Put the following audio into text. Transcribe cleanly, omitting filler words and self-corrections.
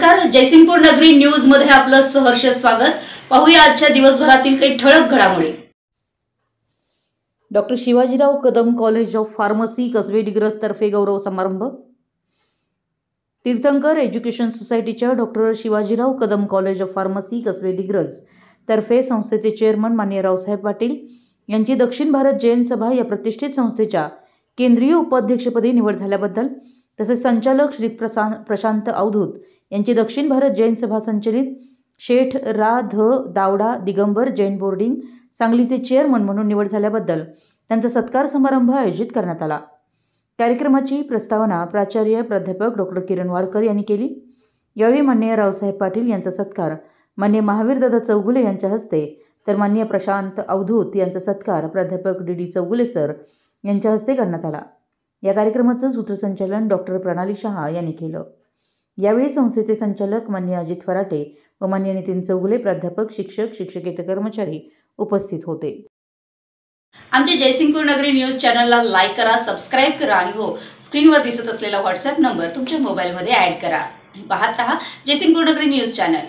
नमस्कार, जयसिंगपूर नगरी न्यूज मध्ये आपलं सहर्ष स्वागत। पाहूया आजच्या दिवसभरातील काही ठळक घडामोडी। Doctor Shivajirao Kadam college of pharmacy Kasbe Digraj तर्फे गौरव समारंभ। तीर्थंकर एज्युकेशन सोसायटीच्या doctor Shivajirao Kadam college of pharmacy Kasbe Digraj तर्फे संस्थेचे चेअरमन माननीय रावसाहेब पाटील यांची दक्षिण भारत जैन सभा या प्रतिष्ठित संस्थेच्या केंद्रीय उपाध्यक्षपदी निवड झाल्याबद्दल, तसेच संचालक श्री प्रशांत अवधूत यांची दक्षिण भारत जैन सभा संचलित शेठ रा ध दावडा दिगंबर जैन बोर्डिंग सांगलीचे चेअरमन म्हणून निवड झाल्याबद्दल त्यांचा सत्कार समारंभ आयोजित करण्यात आला। कार्यक्रमाची प्रस्तावना प्राचार्य प्राध्यापक डॉक्टर किरण वाडकर यांनी केली। यावेळी माननीय रावसाहेब पाटील यांचा सत्कार माननीय महावीरदादा चौगुले यांच्या हस्ते, तर माननीय प्रशांत अवधूत यांचा सत्कार प्राध्यापक डी चौगुले सर यांच्या हस्ते करण्यात आला। या कार्यक्रमाचं सूत्रसंचालन डॉक्टर प्रणाली शहा यांनी केलं। यावेळी संस्थेचे संचालक माननीय अजित फराटे व माननीय नितीन चौगुले प्राध्यापक, शिक्षक, शिक्षकेतर कर्मचारी उपस्थित होते। आमच्या जयसिंगपूर नगरी न्यूज चॅनलला लाईक करा, सबस्क्राइब करा आणि हो, स्क्रीनवर दिसत असलेला व्हॉट्सअप नंबर तुमच्या मोबाईलमध्ये ऍड करा। पाहत रहा जयसिंगपूर नगरी न्यूज चॅनल।